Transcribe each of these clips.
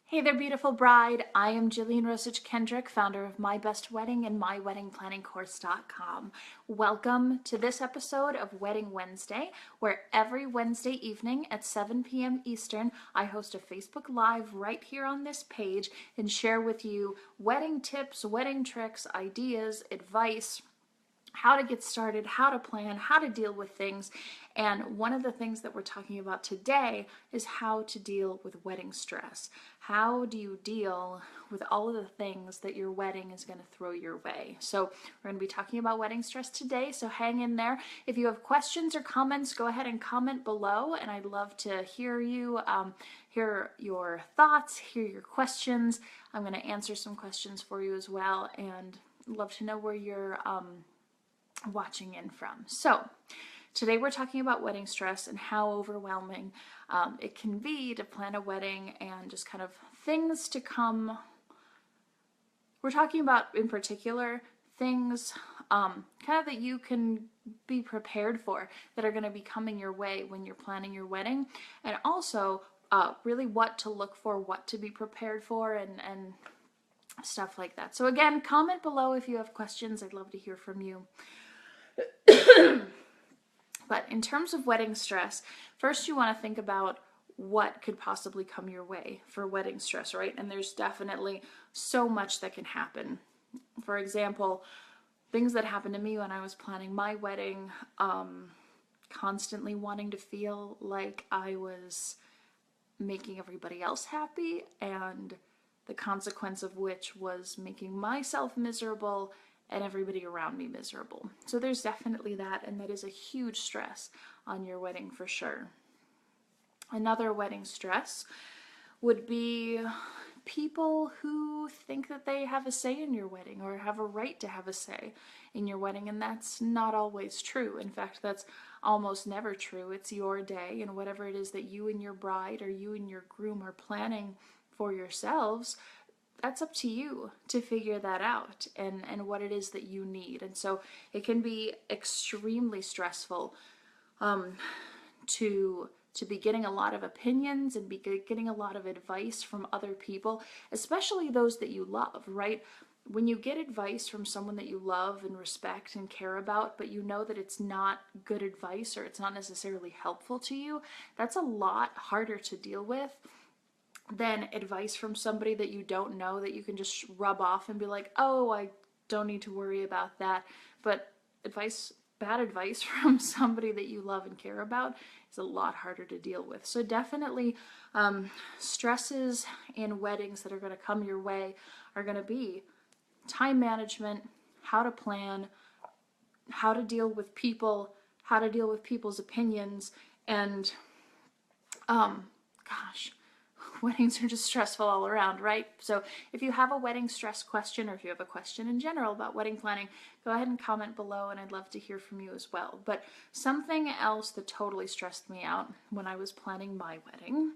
Hey there, beautiful bride. I am Jillian Rosich Kendrick, founder of My Best Wedding and MyWeddingPlanningCourse.com. Welcome to this episode of Wedding Wednesday, where every Wednesday evening at 7 p.m. Eastern, I host a Facebook Live right here on this page and share with you wedding tips, wedding tricks, ideas, advice, how to get started, how to plan, how to deal with things. And one of the things that we're talking about today is how to deal with wedding stress. How do you deal with all of the things that your wedding is going to throw your way? So we're going to be talking about wedding stress today, so hang in there. If you have questions or comments, go ahead and comment below, and I'd love to hear you, hear your thoughts, hear your questions. I'm going to answer some questions for you as well, and love to know where you're watching in from. So today we're talking about wedding stress and how overwhelming it can be to plan a wedding and just kind of things to come. We're talking about in particular things kind of that you can be prepared for that are going to be coming your way when you're planning your wedding, and also really what to look for, what to be prepared for, and stuff like that. So again, comment below if you have questions. I'd love to hear from you. But in terms of wedding stress, first you want to think about what could possibly come your way for wedding stress, right? And there's definitely so much that can happen. For example, things that happened to me when I was planning my wedding, constantly wanting to feel like I was making everybody else happy, and the consequence of which was making myself miserable and everybody around me miserable. So there's definitely that, and that is a huge stress on your wedding for sure. Another wedding stress would be people who think that they have a say in your wedding or have a right to have a say in your wedding, and that's not always true. In fact, that's almost never true. It's your day, and whatever it is that you and your bride or you and your groom are planning for yourselves, that's up to you to figure that out and what it is that you need. And so it can be extremely stressful to be getting a lot of opinions and be getting a lot of advice from other people, especially those that you love, right? When you get advice from someone that you love and respect and care about, but you know that it's not good advice or it's not necessarily helpful to you, that's a lot harder to deal with than advice from somebody that you don't know, that you can just rub off and be like, oh, I don't need to worry about that. But bad advice from somebody that you love and care about is a lot harder to deal with. So definitely stresses in weddings that are going to come your way are going to be time management, how to plan, how to deal with people, how to deal with people's opinions, and weddings are just stressful all around, right? So if you have a wedding stress question, or if you have a question in general about wedding planning, go ahead and comment below, and I'd love to hear from you as well. But something else that totally stressed me out when I was planning my wedding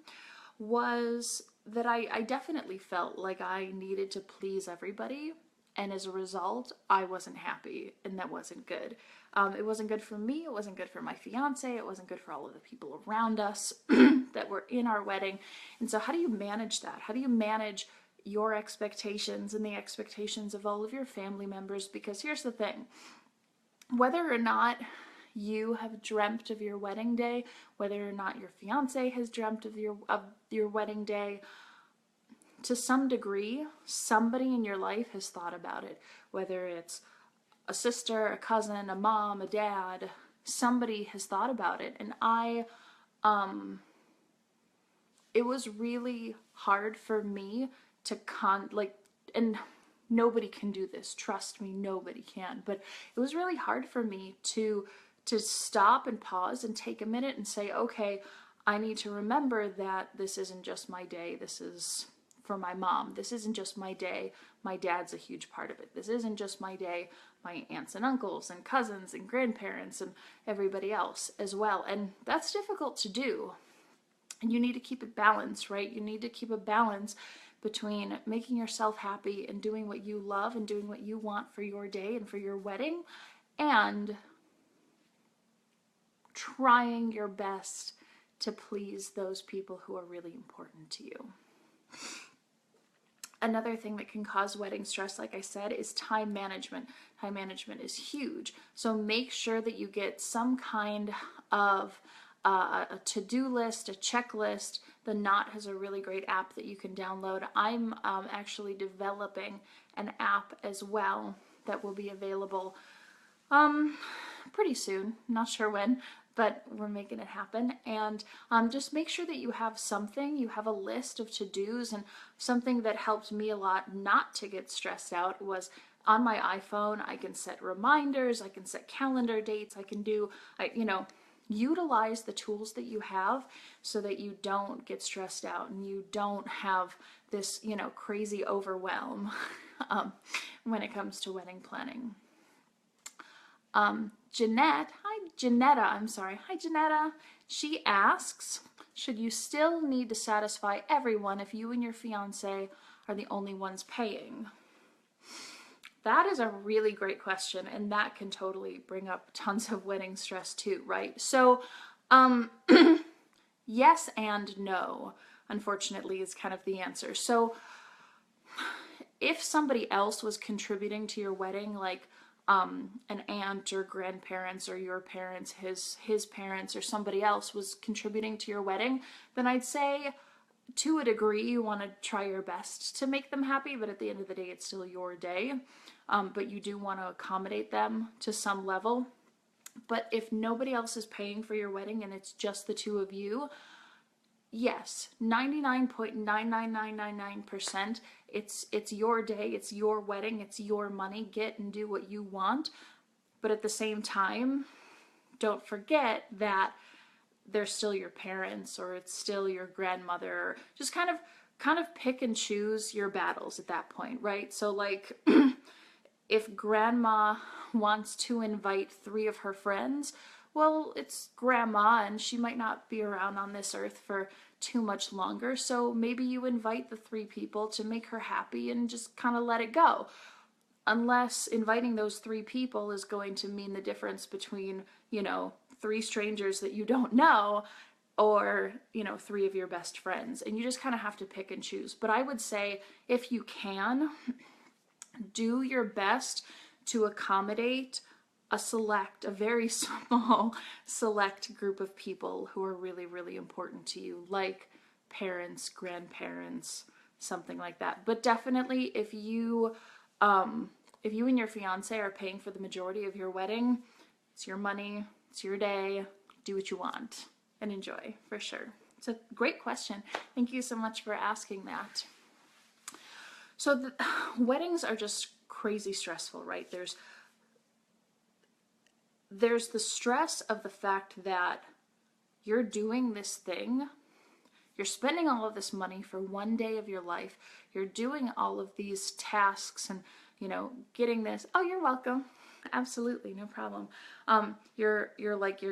was that I definitely felt like I needed to please everybody, and as a result, I wasn't happy, and that wasn't good. It wasn't good for me, it wasn't good for my fiance, it wasn't good for all of the people around us that were in our wedding. And so how do you manage that? How do you manage your expectations and the expectations of all of your family members? Because here's the thing, whether or not you have dreamt of your wedding day, whether or not your fiance has dreamt of your wedding day, to some degree, somebody in your life has thought about it. Whether it's a sister, a cousin, a mom, a dad, somebody has thought about it. And it was really hard for me to and nobody can do this, trust me, nobody can, but it was really hard for me to stop and pause and take a minute and say, okay, I need to remember that this isn't just my day, this is for my mom. This isn't just my day, my dad's a huge part of it. This isn't just my day, my aunts and uncles and cousins and grandparents and everybody else as well. And that's difficult to do. And you need to keep it balanced, right? You need to keep a balance between making yourself happy and doing what you love and doing what you want for your day and for your wedding, and trying your best to please those people who are really important to you. Another thing that can cause wedding stress, like I said, is time management. Time management is huge. So make sure that you get some kind of a to-do list, a checklist. The Knot has a really great app that you can download. I'm actually developing an app as well that will be available pretty soon. Not sure when, but we're making it happen. And just make sure that you have something, you have a list of to-dos. And something that helped me a lot not to get stressed out was on my iPhone, I can set reminders, I can set calendar dates, I can do, utilize the tools that you have so that you don't get stressed out and you don't have this, crazy overwhelm when it comes to wedding planning. Hi, Janetta. She asks, should you still need to satisfy everyone if you and your fiance are the only ones paying? That is a really great question, and that can totally bring up tons of wedding stress too, right? So, yes and no, unfortunately, is kind of the answer. So, if somebody else was contributing to your wedding, like an aunt or grandparents or your parents, his parents, or somebody else was contributing to your wedding, then I'd say to a degree you want to try your best to make them happy, but at the end of the day it's still your day. But you do want to accommodate them to some level. But if nobody else is paying for your wedding and it's just the two of you, yes, 99.99999%, it's your day, it's your wedding, it's your money. Get and do what you want. But at the same time, don't forget that they're still your parents, or it's still your grandmother. Just kind of pick and choose your battles at that point, right? So like if grandma wants to invite 3 of her friends, well, it's grandma and she might not be around on this earth for too much longer. So maybe you invite the 3 people to make her happy and just kind of let it go. Unless inviting those 3 people is going to mean the difference between, 3 strangers that you don't know or, 3 of your best friends. And you just kind of have to pick and choose. But I would say if you can, do your best to accommodate a very small select group of people who are really, really important to you, like parents, grandparents, something like that. But definitely if you and your fiance are paying for the majority of your wedding, it's your money, it's your day, do what you want and enjoy, for sure. It's a great question. Thank you so much for asking that. So weddings are just crazy stressful, right? There's the stress of the fact that you're doing this thing, you're spending all of this money for one day of your life, you're doing all of these tasks and, getting this. Oh, you're welcome. Absolutely, no problem. You're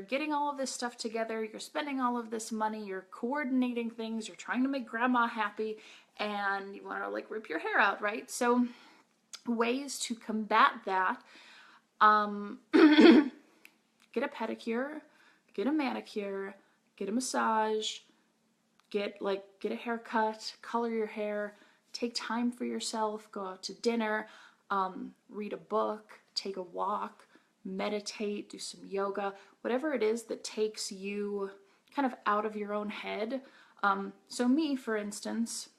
getting all of this stuff together, you're spending all of this money, you're coordinating things, you're trying to make grandma happy, and you want to rip your hair out, right? So ways to combat that, get a pedicure, get a manicure, get a massage, get a haircut, color your hair, take time for yourself, go out to dinner, read a book, take a walk, meditate, do some yoga, whatever it is that takes you kind of out of your own head. So me, for instance,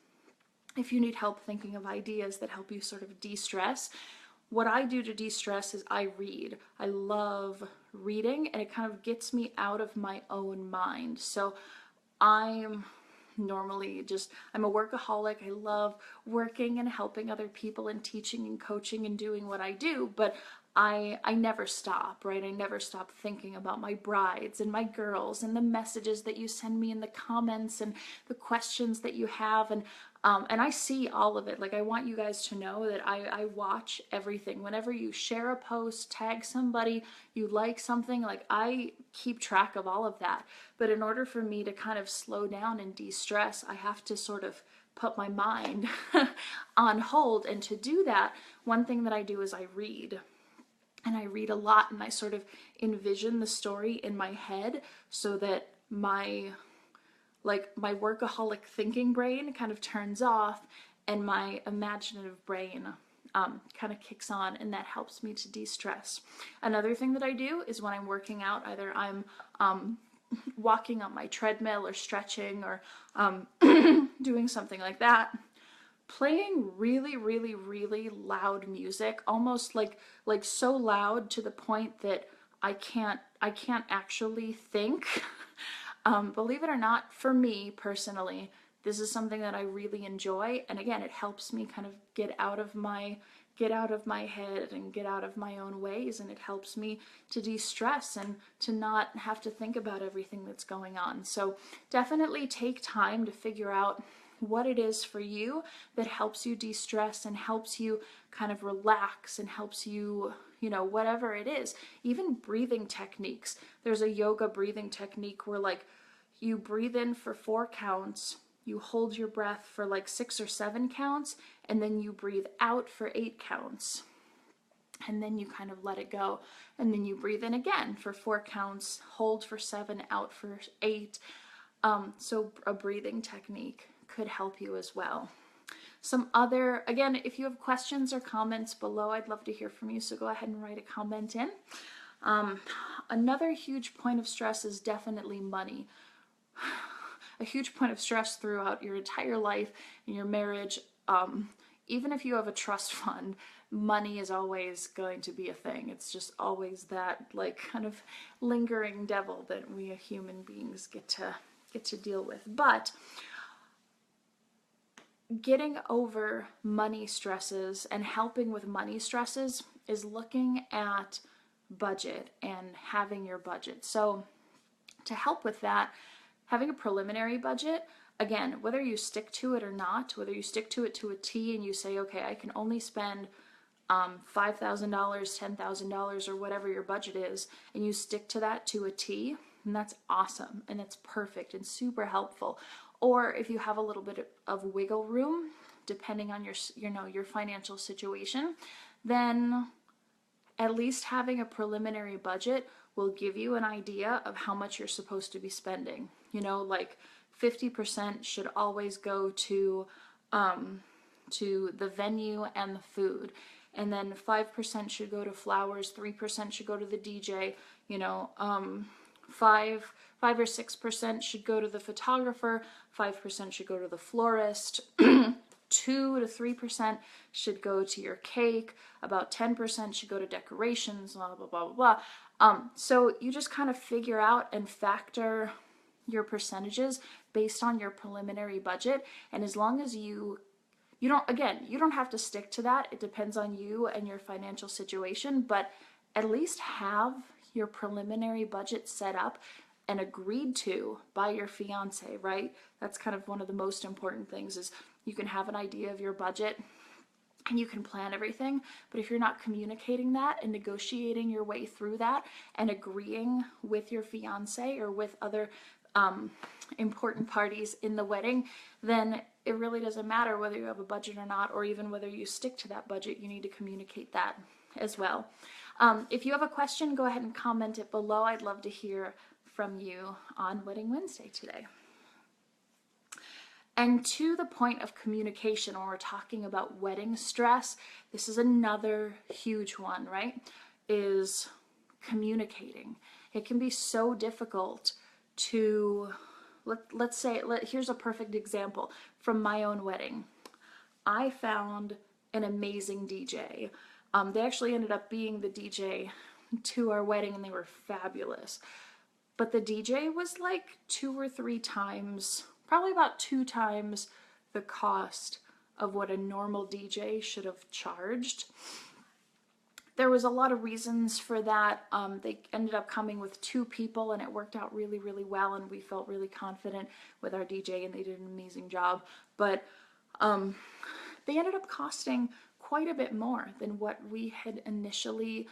if you need help thinking of ideas that help you sort of de-stress, what I do to de-stress is I read. I love reading, and it kind of gets me out of my own mind. So I'm a workaholic. I love working and helping other people and teaching and coaching and doing what I do, but I never stop, right? I never stop thinking about my brides and my girls and the messages that you send me in the comments and the questions that you have, and I see all of it. Like, I want you guys to know that I watch everything. Whenever you share a post, tag somebody, you like something, like, I keep track of all of that. But in order for me to kind of slow down and de-stress, I have to sort of put my mind on hold. And to do that, one thing that I do is I read. And I read a lot, and I sort of envision the story in my head so that my workaholic thinking brain kind of turns off, and my imaginative brain kind of kicks on, and that helps me to de-stress. Another thing that I do is when I'm working out, either I'm walking on my treadmill or stretching or doing something like that, playing really, really, really loud music, almost like so loud to the point that I can't actually think. Believe it or not, for me personally, this is something that I really enjoy, and again, it helps me kind of get out of my head and get out of my own ways, and it helps me to de-stress and to not have to think about everything that's going on. So definitely take time to figure out what it is for you that helps you de-stress and helps you kind of relax and helps you, you know, whatever it is. Even breathing techniques. There's a yoga breathing technique where like you breathe in for 4 counts, you hold your breath for like 6 or 7 counts, and then you breathe out for 8 counts. And then you kind of let it go. And then you breathe in again for 4 counts, hold for 7, out for 8. So a breathing technique could help you as well. Some other, again, if you have questions or comments below, I'd love to hear from you. So go ahead and write a comment in. Another huge point of stress is definitely money. A huge point of stress throughout your entire life and your marriage. Even if you have a trust fund, money is always going to be a thing. It's just always that like kind of lingering devil that we human beings get to deal with. But getting over money stresses and helping with money stresses is looking at budget and having your budget. So to help with that, having a preliminary budget, again, whether you stick to it or not, whether you stick to it to a T and you say, okay, I can only spend $5,000, $10,000 or whatever your budget is, and you stick to that to a T, and that's awesome and it's perfect and super helpful. Or if you have a little bit of wiggle room, depending on your financial situation, then at least having a preliminary budget will give you an idea of how much you're supposed to be spending. You know, like 50% should always go to the venue and the food. And then 5% should go to flowers, 3% should go to the DJ, you know, 5 or 6% should go to the photographer, 5% should go to the florist, 2 to 3% should go to your cake, about 10% should go to decorations, blah, blah, blah, blah, blah. So you just kind of figure out and factor your percentages based on your preliminary budget. And as long as you don't have to stick to that. It depends on you and your financial situation, but at least have your preliminary budget set up and agreed to by your fiance, right? That's kind of one of the most important things, is you can have an idea of your budget and you can plan everything, but if you're not communicating that and negotiating your way through that and agreeing with your fiance or with other important parties in the wedding, then it really doesn't matter whether you have a budget or not, or even whether you stick to that budget. You need to communicate that as well. If you have a question, go ahead and comment it below. I'd love to hear from you on Wedding Wednesday today. And to the point of communication, when we're talking about wedding stress, this is another huge one, right? Is communicating. It can be so difficult to, let's say, here's a perfect example from my own wedding. I found an amazing DJ. They actually ended up being the DJ to our wedding, and they were fabulous. But the DJ was like 2 or 3 times, probably about 2 times the cost of what a normal DJ should have charged. There was a lot of reasons for that. They ended up coming with 2 people, and it worked out really, really well, and we felt really confident with our DJ, and they did an amazing job. But they ended up costing quite a bit more than what we had initially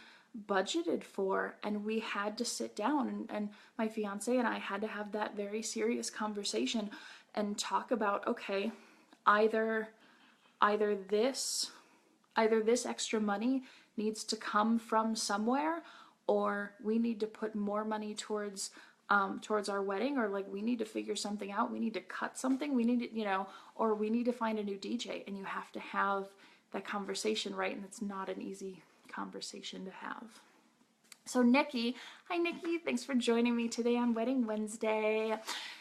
budgeted for, and we had to sit down, and my fiance and I had to have that very serious conversation and talk about, okay, either this extra money needs to come from somewhere, or we need to put more money towards towards our wedding, or like we need to figure something out, we need to cut something, we need to, you know, or we need to find a new DJ, and you have to have that conversation, right? And it's not an easy conversation to have. So Nikki, hi Nikki, thanks for joining me today on Wedding Wednesday.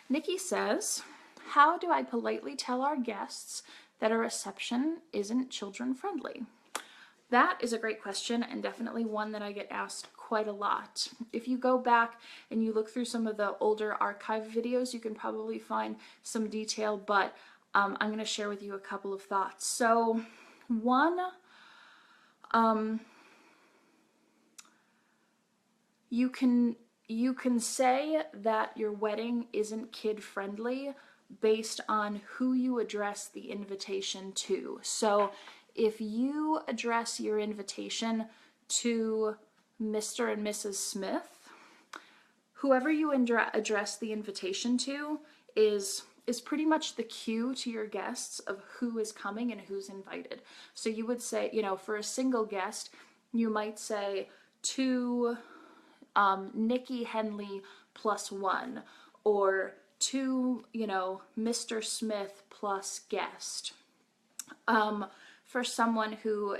Nikki says, how do I politely tell our guests that a reception isn't children friendly? That is a great question, and definitely one that I get asked quite a lot. If you go back and you look through some of the older archive videos, you can probably find some detail, but I'm going to share with you a couple of thoughts. So one, you can say that your wedding isn't kid friendly based on who you address the invitation to. So if you address your invitation to Mr. and Mrs. Smith, whoever you address the invitation to is pretty much the cue to your guests of who is coming and who's invited. So you would say, you know, for a single guest, you might say to Nikki Henley +1, or to, you know, Mr. Smith plus guest. For someone who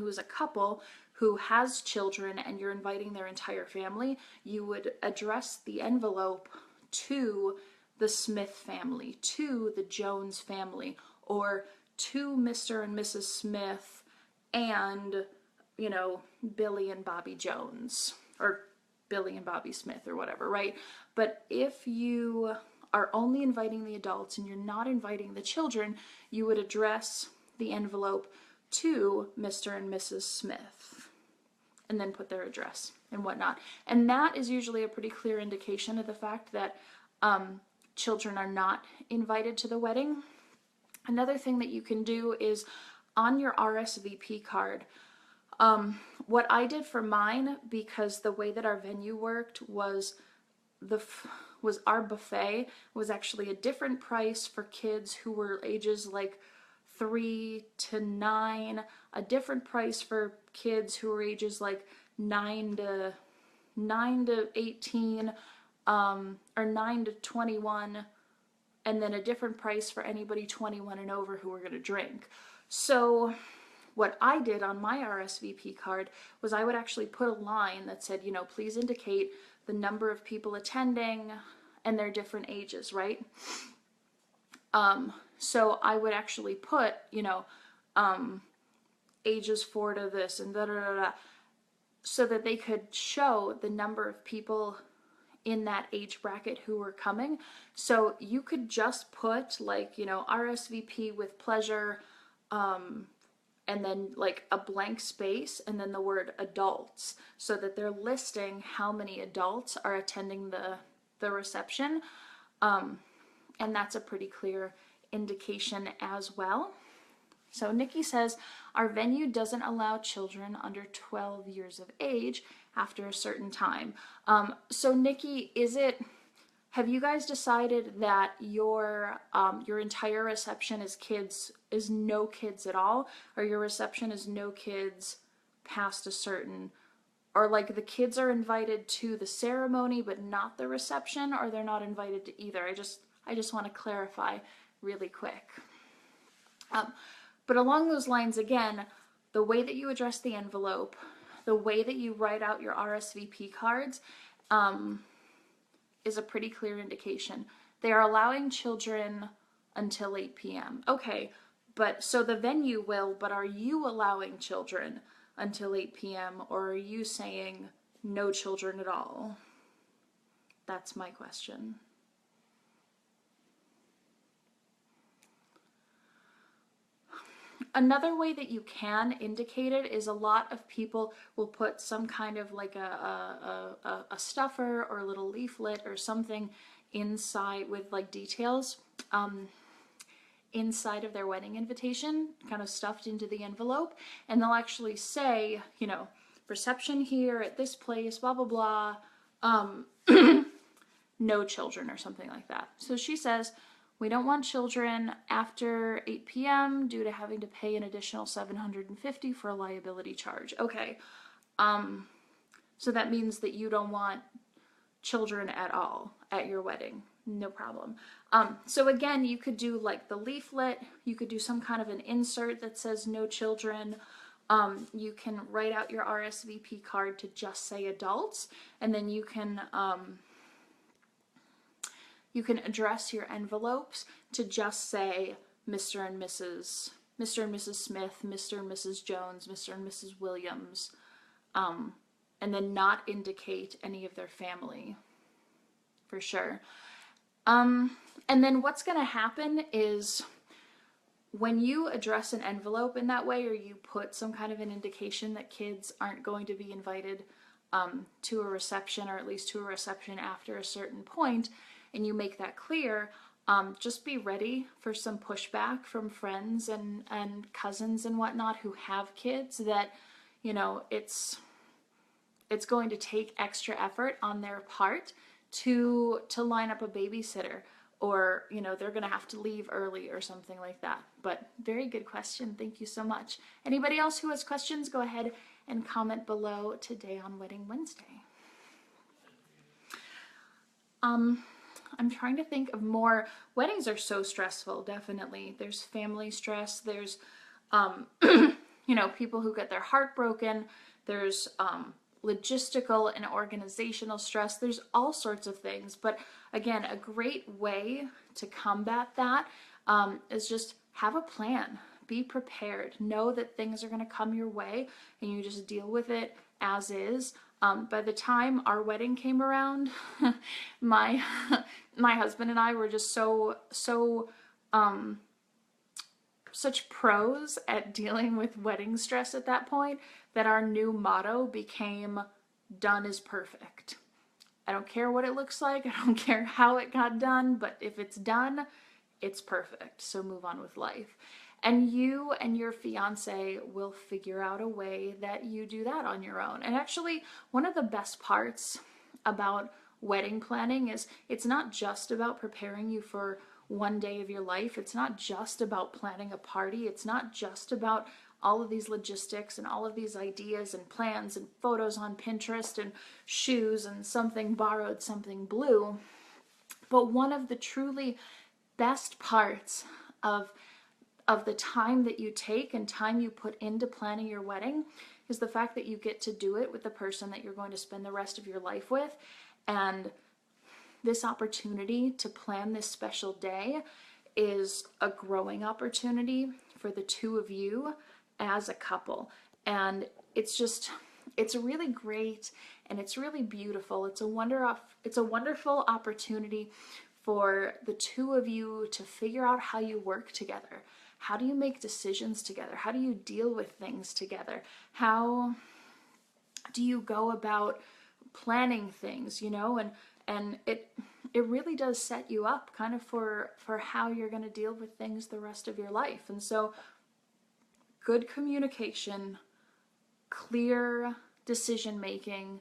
is a couple who has children and you're inviting their entire family, you would address the envelope to the Smith family, to the Jones family, or to Mr. and Mrs. Smith and, you know, Billy and Bobby Jones, or Billy and Bobby Smith, or whatever, right? But if you are only inviting the adults and you're not inviting the children, you would address the envelope to Mr. and Mrs. Smith and then put their address and whatnot. And that is usually a pretty clear indication of the fact that children are not invited to the wedding. Another thing that you can do is on your RSVP card, what I did for mine, because the way that our venue worked was our buffet was actually a different price for kids who were ages like 3 to 9, a different price for kids who were ages like 9 to 18, or 9 to 21, and then a different price for anybody 21 and over who were going to drink. So what I did on my RSVP card was I would actually put a line that said, you know, please indicate the number of people attending and their different ages, right? So I would actually put, you know, ages 4 to this and da da da da, so that they could show the number of people in that age bracket who were coming. So you could just put like, you know, RSVP with pleasure, and then like a blank space and then the word adults, so that they're listing how many adults are attending the reception. And that's a pretty clear indication as well. So Nikki says, our venue doesn't allow children under 12 years of age after a certain time. So Nikki, have you guys decided that your entire reception is no kids at all, or your reception is no kids past a certain, or like the kids are invited to the ceremony but not the reception, or they're not invited to either? I just want to clarify really quick. But along those lines, again, the way that you address the envelope, the way that you write out your RSVP cards, is a pretty clear indication. They are allowing children until 8 p.m. Okay, but so the venue will, but are you allowing children until 8 p.m. or are you saying no children at all? That's my question. Another way that you can indicate it is a lot of people will put some kind of like a stuffer or a little leaflet or something inside with like details inside of their wedding invitation, kind of stuffed into the envelope, and they'll actually say, you know, reception here at this place, blah blah blah, no children or something like that. So she says, we don't want children after 8 p.m. due to having to pay an additional $750 for a liability charge. Okay, so that means that you don't want children at all at your wedding, no problem. So again, you could do like the leaflet, you could do some kind of an insert that says no children. You can write out your RSVP card to just say adults, and then you can address your envelopes to just say Mr. and Mrs. Smith, Mr. and Mrs. Jones, Mr. and Mrs. Williams, and then not indicate any of their family, for sure. And then what's going to happen is when you address an envelope in that way, or you put some kind of an indication that kids aren't going to be invited to a reception, or at least to a reception after a certain point, and you make that clear, just be ready for some pushback from friends and cousins and whatnot who have kids, that, you know, it's going to take extra effort on their part to line up a babysitter, or, you know, they're going to have to leave early or something like that. But very good question. Thank you so much. Anybody else who has questions, go ahead and comment below today on Wedding Wednesday. I'm trying to think of more. Weddings are so stressful, definitely. There's family stress. There's, you know, people who get their heart broken. There's logistical and organizational stress. There's all sorts of things. But again, a great way to combat that is just have a plan. Be prepared. Know that things are going to come your way, and you just deal with it as is. By the time our wedding came around, my husband and I were just such pros at dealing with wedding stress at that point, that our new motto became "Done is perfect." I don't care what it looks like. I don't care how it got done, but if it's done, it's perfect. So move on with life. And you and your fiance will figure out a way that you do that on your own. And actually, one of the best parts about wedding planning is it's not just about preparing you for one day of your life. It's not just about planning a party. It's not just about all of these logistics and all of these ideas and plans and photos on Pinterest and shoes and something borrowed, something blue. But one of the truly best parts of the time that you take and time you put into planning your wedding is the fact that you get to do it with the person that you're going to spend the rest of your life with. And this opportunity to plan this special day is a growing opportunity for the two of you as a couple. And it's really great, and it's really beautiful. It's a wonderful opportunity for the two of you to figure out how you work together. How do you make decisions together? How do you deal with things together? How do you go about planning things, you know? And it really does set you up kind of for how you're going to deal with things the rest of your life. And so good communication, clear decision making,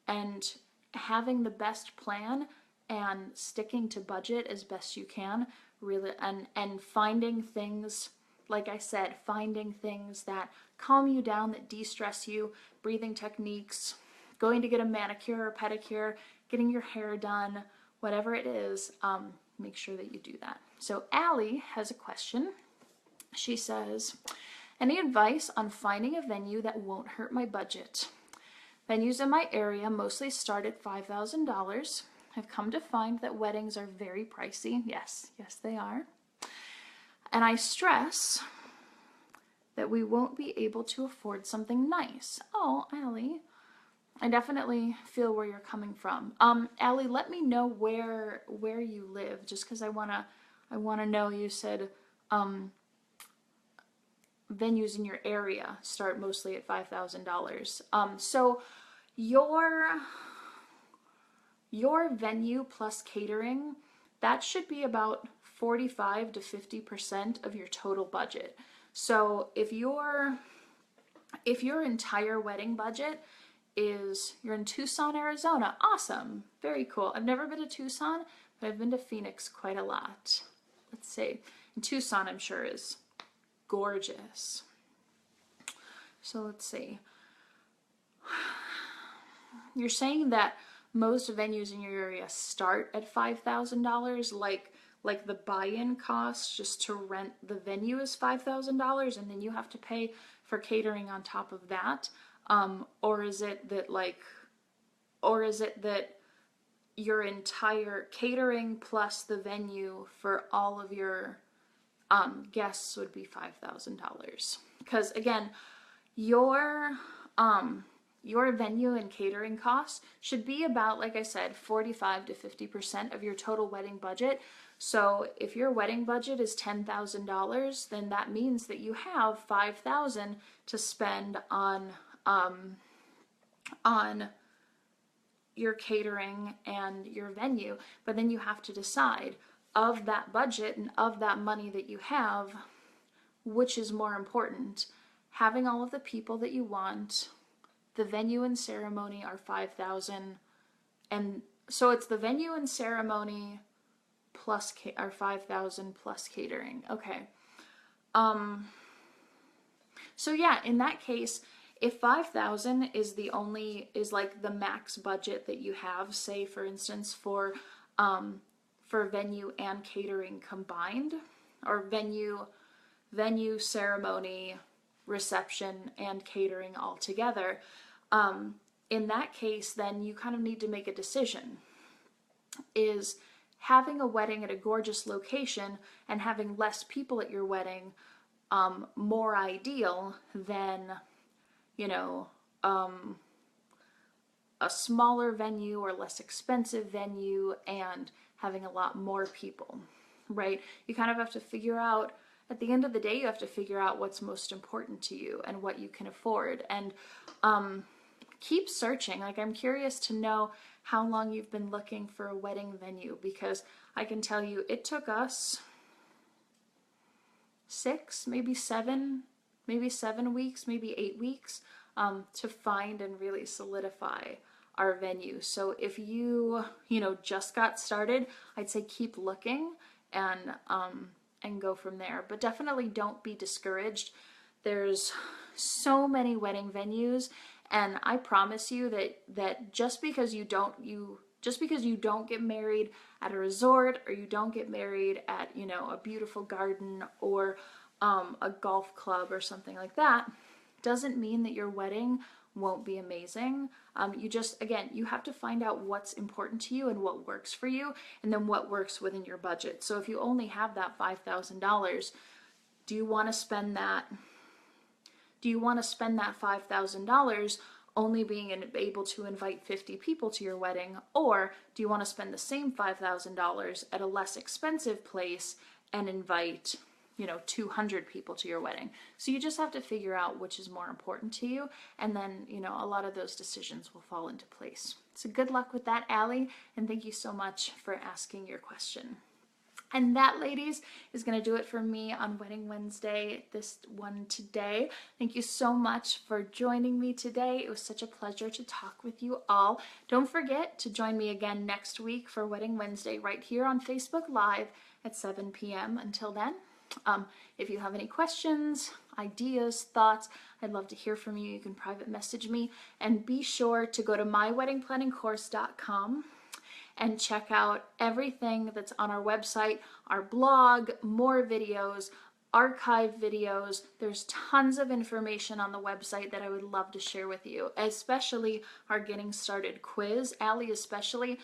and having the best plan and sticking to budget as best you can, really, and finding things, like I said, finding things that calm you down, that de-stress you, breathing techniques, going to get a manicure or pedicure, getting your hair done, whatever it is, make sure that you do that. So Allie has a question. She says, any advice on finding a venue that won't hurt my budget? Venues in my area mostly start at $5,000. I've come to find that weddings are very pricey. Yes, they are. And I stress that we won't be able to afford something nice. Oh, Allie, I definitely feel where you're coming from. Allie, let me know where you live, just because I wanna know. You said venues in your area start mostly at $5,000. So your venue plus catering, that should be about 45 to 50% of your total budget. So if your entire wedding budget is, you're in Tucson, Arizona, awesome, very cool. I've never been to Tucson, but I've been to Phoenix quite a lot. Let's see, and Tucson I'm sure is gorgeous. So let's see. you're saying that most venues in your area start at $5,000, like the buy-in cost just to rent the venue is $5,000, and then you have to pay for catering on top of that, or is it that your entire catering plus the venue for all of your guests would be $5,000? Because again, your venue and catering costs should be about, like I said, 45 to 50% of your total wedding budget. So if your wedding budget is $10,000, then that means that you have $5,000 to spend on your catering and your venue. But then you have to decide, of that budget and of that money that you have, which is more important? Having all of the people that you want, the venue and ceremony are $5,000, and so it's the venue and ceremony plus are $5,000 plus catering. Okay. So yeah, in that case, if $5,000 is like the max budget that you have, say for instance for venue and catering combined, or venue, ceremony, reception, and catering all together, in that case, then you kind of need to make a decision. Is having a wedding at a gorgeous location and having less people at your wedding more ideal than, a smaller venue or less expensive venue and having a lot more people, right? You kind of have to figure out, at the end of the day, you have to figure out what's most important to you and what you can afford. And keep searching. Like, I'm curious to know how long you've been looking for a wedding venue, because I can tell you it took us 6, maybe 7 weeks, maybe 8 weeks to find and really solidify our venue. So if you just got started, I'd say keep looking and go from there. But definitely don't be discouraged. There's so many wedding venues, and I promise you that just because you don't get married at a resort, or you don't get married at a beautiful garden or a golf club or something like that, doesn't mean that your wedding won't be amazing. You have to find out what's important to you and what works for you, and then what works within your budget. So if you only have that $5,000, do you want to spend that $5,000 only being able to invite 50 people to your wedding, or do you want to spend the same $5,000 at a less expensive place and invite 200 people to your wedding? So you just have to figure out which is more important to you, and then a lot of those decisions will fall into place. So good luck with that, Allie, and thank you so much for asking your question. And that, ladies, is going to do it for me on Wedding Wednesday, this one today. Thank you so much for joining me today. It was such a pleasure to talk with you all. Don't forget to join me again next week for Wedding Wednesday right here on Facebook Live at 7 p.m. Until then, if you have any questions, ideas, thoughts, I'd love to hear from you. You can private message me, and be sure to go to myweddingplanningcourse.com and check out everything that's on our website, our blog, more videos, archive videos. There's tons of information on the website that I would love to share with you, especially our Getting Started quiz. Allie, especially,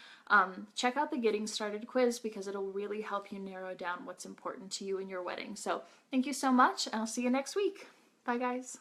check out the Getting Started quiz, because it'll really help you narrow down what's important to you in your wedding. So thank you so much, and I'll see you next week. Bye, guys.